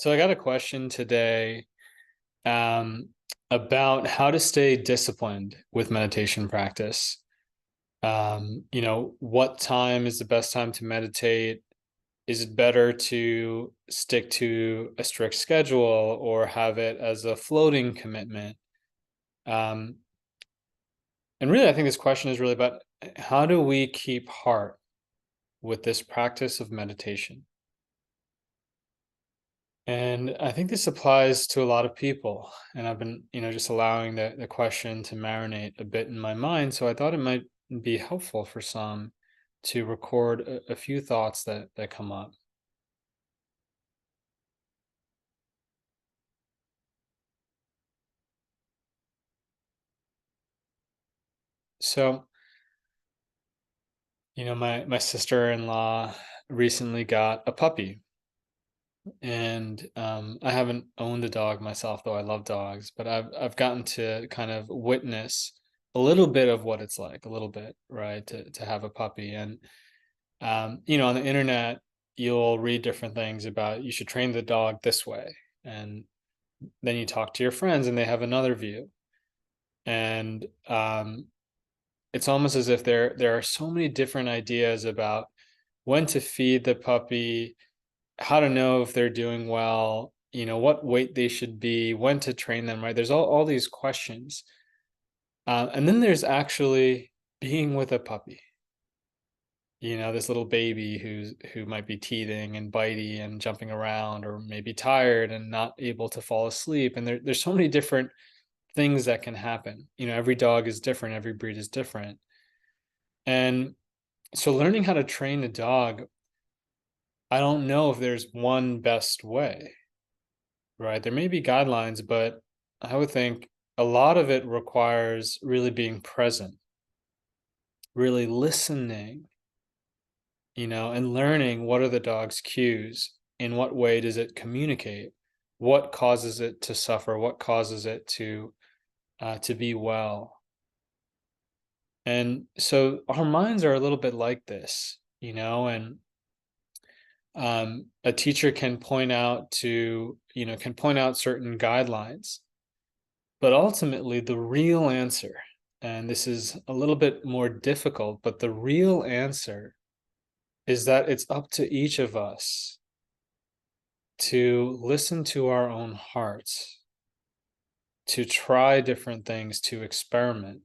So I got a question today um, about how to stay disciplined with meditation practice. What time is the best time to meditate? Is it better to stick to a strict schedule or have it as a floating commitment? Um, and really, I think this question is really about how do we keep heart with this practice of meditation? And I think this applies to a lot of people. And I've been, just allowing the question to marinate a bit in my mind. So I thought it might be helpful for some to record a few thoughts that come up. So, my sister-in-law recently got a puppy. And I haven't owned a dog myself, though I love dogs, but I've gotten to kind of witness a little bit of what it's like, a little bit, right, to have a puppy. And on the internet, you'll read different things about you should train the dog this way. And then you talk to your friends and they have another view. And it's almost as if there are so many different ideas about when to feed the puppy, how to know if they're doing well, what weight they should be, when to train them, right? There's all these questions. And then there's actually being with a puppy. This little baby who might be teething and bitey and jumping around, or maybe tired and not able to fall asleep. And there's so many different things that can happen. Every dog is different, every breed is different. And so learning how to train a dog, I don't know if there's one best way, right? There may be guidelines, but I would think a lot of it requires really being present, really listening, and learning what are the dog's cues, in what way does it communicate, what causes it to suffer, what causes it to be well. And so our minds are a little bit like this, and a teacher can point out certain guidelines, but ultimately the real answer, and this is a little bit more difficult, but the real answer is that it's up to each of us to listen to our own hearts, to try different things, to experiment,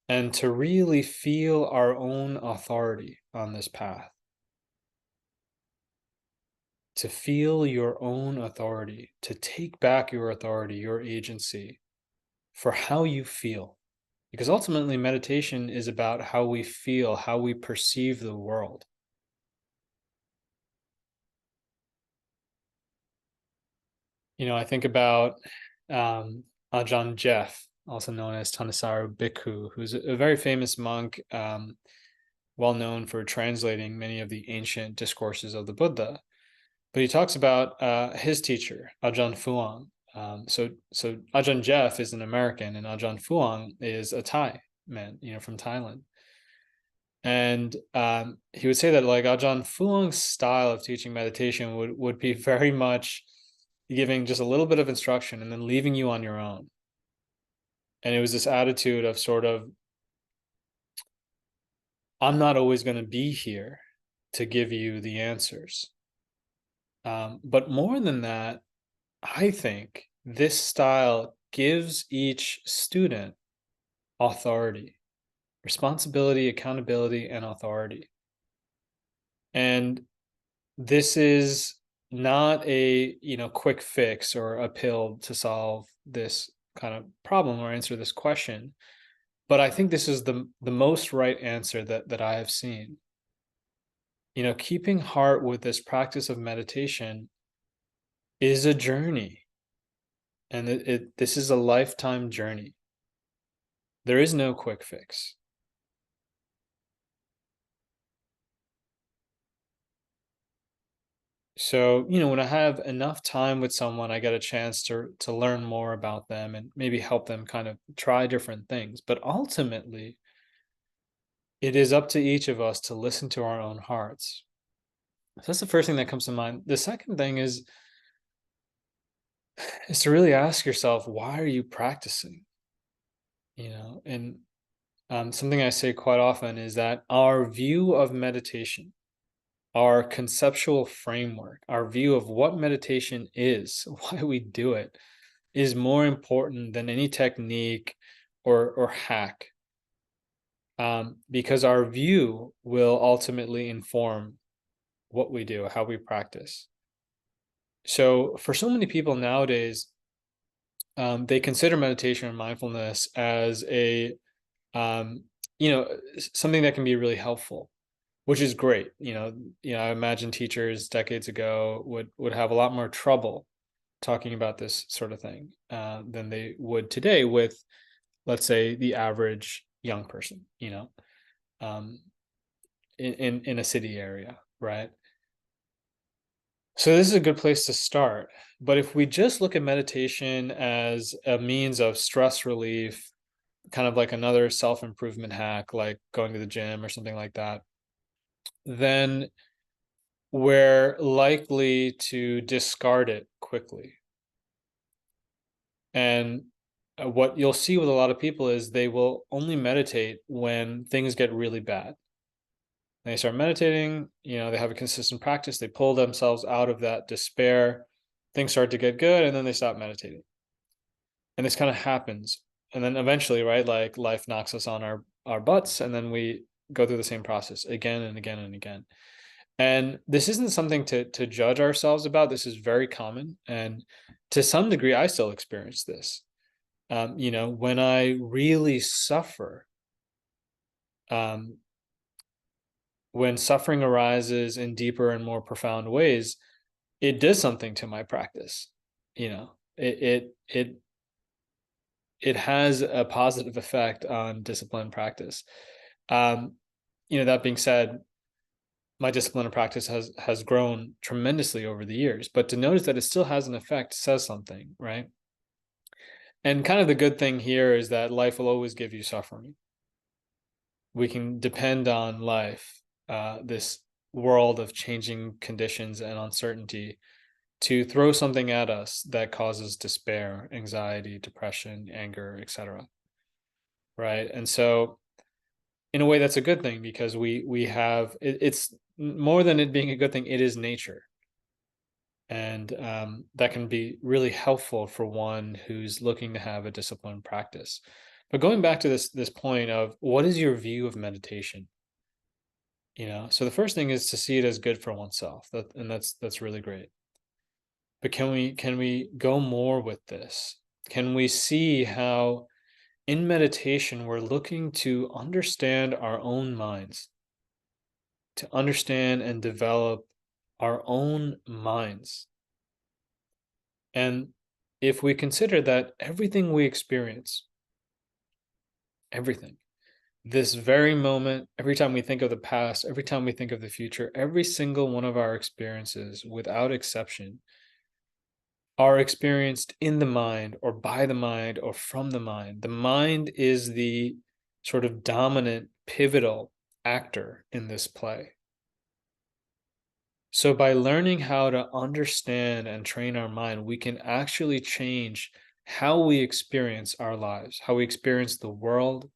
and to really feel our own authority on this path. To feel your own authority, to take back your authority, your agency for how you feel. Because ultimately, meditation is about how we feel, how we perceive the world. I think about Ajahn Jeff, also known as Thanissaro Bhikkhu, who's a very famous monk, well known for translating many of the ancient discourses of the Buddha. But he talks about his teacher, Ajahn Fuang. So Ajahn Jeff is an American, and Ajahn Fuang is a Thai man, from Thailand. And he would say that like Ajahn Fuang's style of teaching meditation would be very much giving just a little bit of instruction and then leaving you on your own. And it was this attitude of sort of, I'm not always going to be here to give you the answers. But more than that, I think this style gives each student authority, responsibility, accountability, and authority. And this is not a quick fix or a pill to solve this kind of problem or answer this question, but I think this is the most right answer that I have seen. Keeping heart with this practice of meditation is a journey, and this is a lifetime journey. There is no quick fix. So, when I have enough time with someone, I get a chance to learn more about them and maybe help them kind of try different things. But ultimately, it is up to each of us to listen to our own hearts. So that's the first thing that comes to mind. The second thing is is to really ask yourself, why are you practicing? And something I say quite often is that our view of meditation, our conceptual framework, our view of what meditation is, why we do it, is more important than any technique or hack, because our view will ultimately inform what we do, how we practice. So, for so many people nowadays, they consider meditation and mindfulness as um, something that can be really helpful, which is great. I imagine teachers decades ago would have a lot more trouble talking about this sort of thing than they would today with, let's say, the average young person. Um, in a city area, right? So this is a good place to start. But if we just look at meditation as a means of stress relief, kind of like another self-improvement hack, like going to the gym or something like that, then we're likely to discard it quickly. And what you'll see with a lot of people is they will only meditate when things get really bad. They start meditating, they have a consistent practice, they pull themselves out of that despair, things start to get good, and then they stop meditating. And this kind of happens. And then eventually, right, like life knocks us on our butts, and then we go through the same process again and again and again. And this isn't something to judge ourselves about. This is very common. And to some degree, I still experience this. When I really suffer, um, when suffering arises in deeper and more profound ways, it does something to my practice. It has a positive effect on discipline practice. Um, that being said, my discipline and practice has grown tremendously over the years, but to notice that it still has an effect says something, right? And kind of the good thing here is that life will always give you suffering. We can depend on life, this world of changing conditions and uncertainty, to throw something at us that causes despair, anxiety, depression, anger, etc. Right? And so in a way that's a good thing, because we have it's more than it being a good thing, it is nature. And that can be really helpful for one who's looking to have a disciplined practice. But going back to this point of what is your view of meditation? So the first thing is to see it as good for oneself. And that's really great. But can we go more with this? Can we see how in meditation we're looking to understand our own minds, to understand and develop our own minds? And if we consider that everything we experience, everything, this very moment, every time we think of the past, every time we think of the future, every single one of our experiences, without exception, are experienced in the mind or by the mind or from the mind. The mind is the sort of dominant, pivotal actor in this play. So, by learning how to understand and train our mind, we can actually change how we experience our lives, how we experience the world,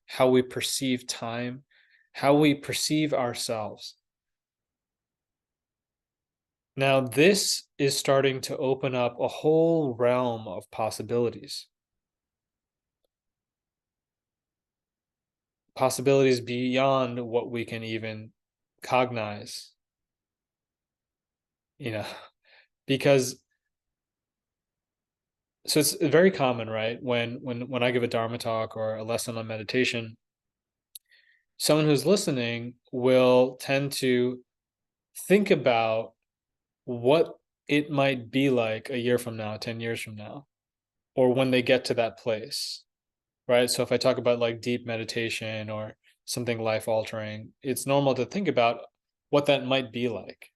how we perceive time, how we perceive ourselves. Now, this is starting to open up a whole realm of possibilities, possibilities beyond what we can even cognize, you know, because so it's very common, right? When I give a Dharma talk or a lesson on meditation, someone who's listening will tend to think about what it might be like a year from now, 10 years from now, or when they get to that place, right? So if I talk about like deep meditation or something life altering, it's normal to think about what that might be like.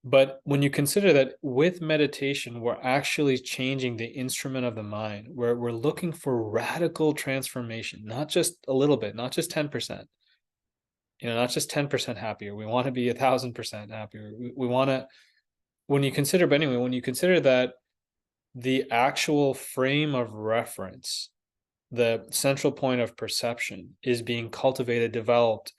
But when you consider that with meditation, we're actually changing the instrument of the mind, where we're looking for radical transformation, not just a little bit, not just 10%, not just 10% happier. We want to be 1,000% happier. We want to, when you consider, but anyway, when you consider that the actual frame of reference, the central point of perception, is being cultivated, developed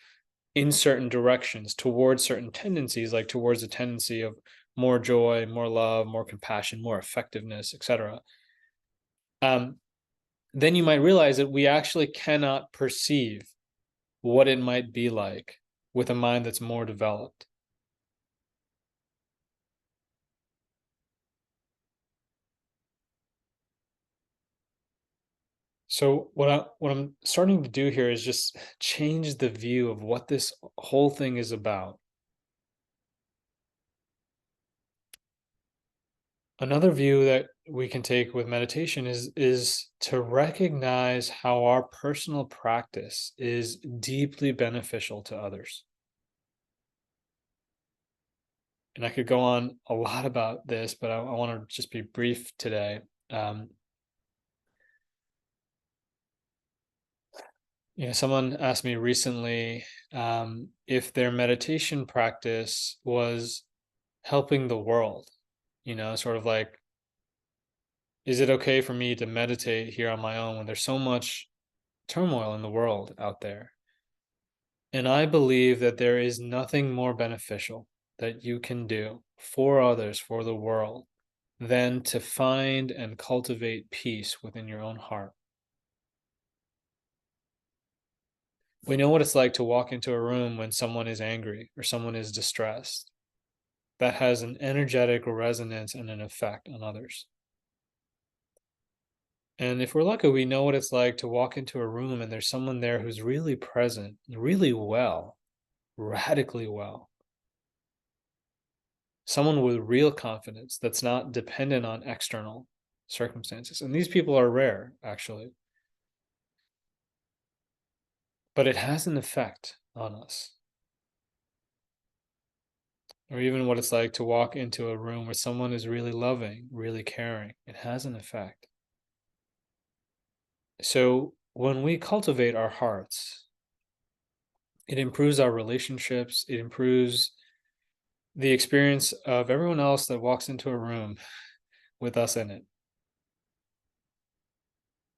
in certain directions towards certain tendencies, like towards a tendency of more joy, more love, more compassion, more effectiveness, etc., um, then you might realize that we actually cannot perceive what it might be like with a mind that's more developed. So what I'm starting to do here is just change the view of what this whole thing is about. Another view that we can take with meditation is to recognize how our personal practice is deeply beneficial to others. And I could go on a lot about this, but I want to just be brief today. Um, Someone asked me recently if their meditation practice was helping the world. Sort of like, is it okay for me to meditate here on my own when there's so much turmoil in the world out there? And I believe that there is nothing more beneficial that you can do for others, for the world, than to find and cultivate peace within your own heart. We know what it's like to walk into a room when someone is angry or someone is distressed. That has an energetic resonance and an effect on others. And if we're lucky, we know what it's like to walk into a room and there's someone there who's really present, really well, radically well. Someone with real confidence that's not dependent on external circumstances. And these people are rare, actually, but it has an effect on us. Or even what it's like to walk into a room where someone is really loving, really caring. It has an effect. So when we cultivate our hearts, it improves our relationships, it improves the experience of everyone else that walks into a room with us in it.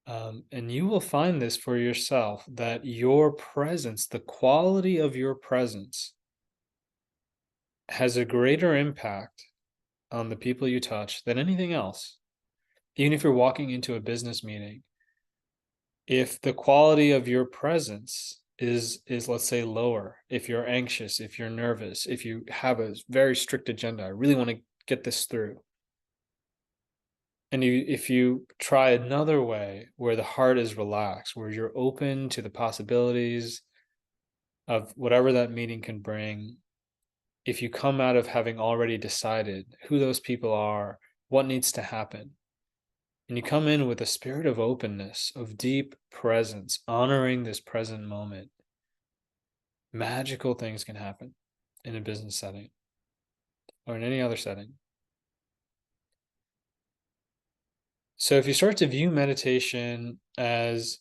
And you will find this for yourself that your presence, the quality of your presence, has a greater impact on the people you touch than anything else. Even if you're walking into a business meeting, if the quality of your presence is let's say lower, if you're anxious, if you're nervous, if you have a very strict agenda, I really want to get this through, and if you try another way where the heart is relaxed, where you're open to the possibilities of whatever that meeting can bring, if you come out of having already decided who those people are, what needs to happen, and you come in with a spirit of openness, of deep presence, honoring this present moment, magical things can happen in a business setting or in any other setting. So if you start to view meditation as,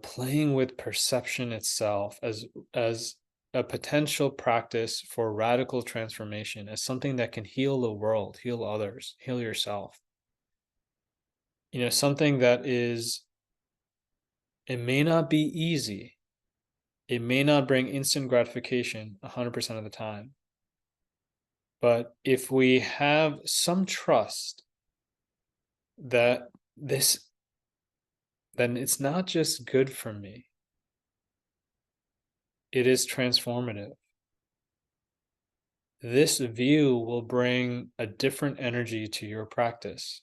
playing with perception itself, as a potential practice for radical transformation, as something that can heal the world, heal others, heal yourself, something that is, it may not be easy, it may not bring instant gratification 100% of the time, but if we have some trust that this, then it's not just good for me, it is transformative. This view will bring a different energy to your practice.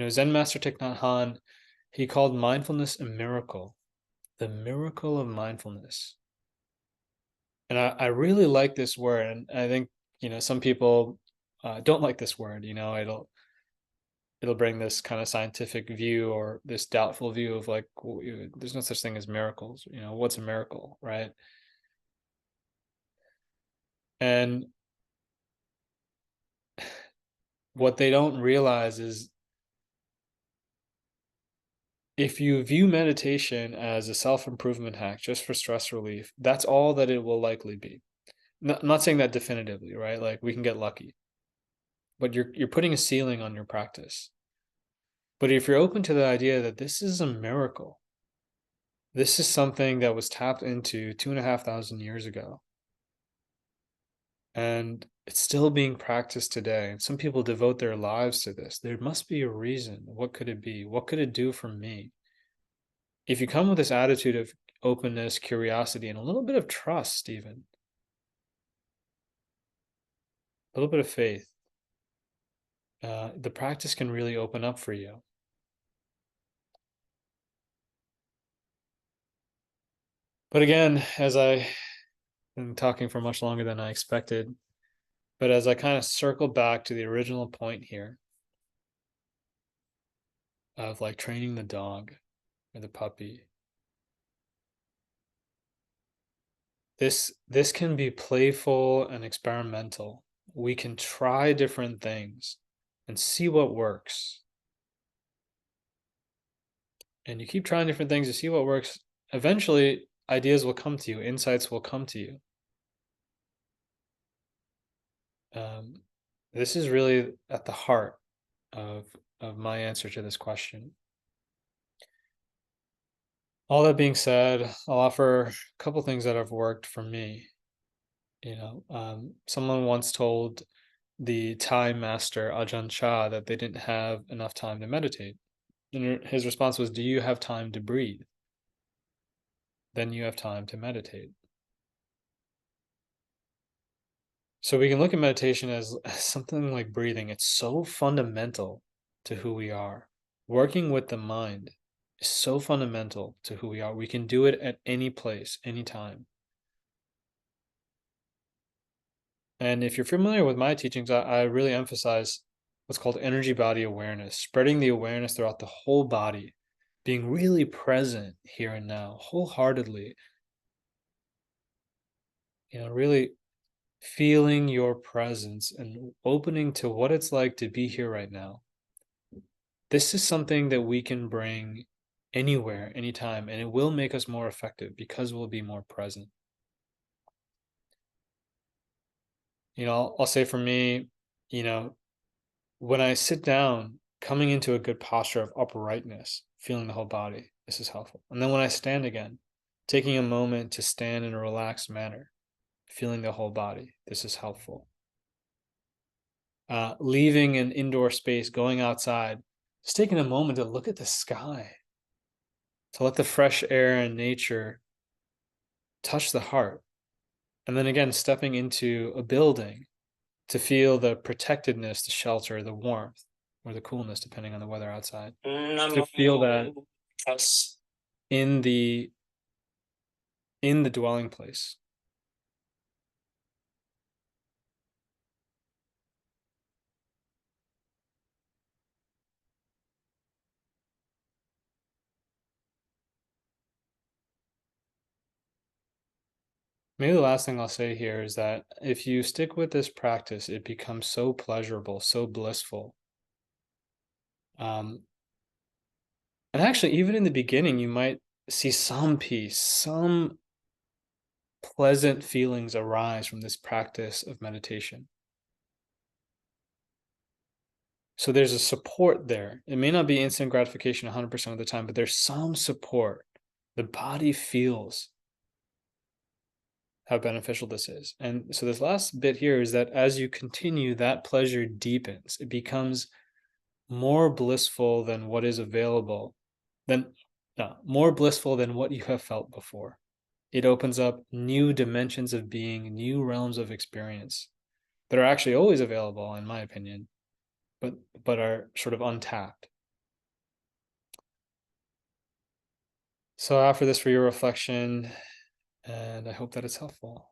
Zen Master Thich Nhat Hanh, he called mindfulness a miracle, the miracle of mindfulness. And I really like this word. And I think, some people don't like this word. It'll bring this kind of scientific view or this doubtful view of like, well, there's no such thing as miracles. What's a miracle, right? And what they don't realize is if you view meditation as a self-improvement hack just for stress relief, that's all that it will likely be. I'm not saying that definitively, right? Like we can get lucky. but you're putting a ceiling on your practice. But if you're open to the idea that this is a miracle, this is something that was tapped into 2,500 years ago, and it's still being practiced today. And some people devote their lives to this. There must be a reason. What could it be? What could it do for me? If you come with this attitude of openness, curiosity, and a little bit of trust, even a little bit of faith, the practice can really open up for you. But again, as I am talking for much longer than I expected, but as I kind of circle back to the original point here of like training the dog or the puppy, this can be playful and experimental. We can try different things and see what works. And you keep trying different things to see what works. Eventually, ideas will come to you, insights will come to you. Um, this is really at the heart of my answer to this question. All that being said, I'll offer a couple things that have worked for me. Someone once told the Thai master Ajahn Chah that they didn't have enough time to meditate. And his response was, "Do you have time to breathe? Then you have time to meditate." So we can look at meditation as something like breathing. It's so fundamental to who we are. Working with the mind is so fundamental to who we are. We can do it at any place, anytime. And if you're familiar with my teachings, I really emphasize what's called energy body awareness, spreading the awareness throughout the whole body, being really present here and now, wholeheartedly, really feeling your presence and opening to what it's like to be here right now. This is something that we can bring anywhere, anytime, and it will make us more effective because we'll be more present. I'll say for me, when I sit down, coming into a good posture of uprightness, feeling the whole body, this is helpful. And then when I stand again, taking a moment to stand in a relaxed manner, feeling the whole body, this is helpful. Leaving an indoor space, going outside, just taking a moment to look at the sky, to let the fresh air and nature touch the heart. And then again, stepping into a building to feel the protectedness, the shelter, the warmth, or the coolness, depending on the weather outside. To feel that in the dwelling place. Maybe the last thing I'll say here is that if you stick with this practice, it becomes so pleasurable, so blissful. And actually, even in the beginning, you might see some peace, some pleasant feelings arise from this practice of meditation. So there's a support there. It may not be instant gratification 100% of the time, but there's some support. The body feels how beneficial this is. And so this last bit here is that as you continue, that pleasure deepens. It becomes more blissful than what is available, than no, more blissful than what you have felt before. It opens up new dimensions of being, new realms of experience that are actually always available, in my opinion, but are sort of untapped. So I offer this for your reflection, and I hope that it's helpful.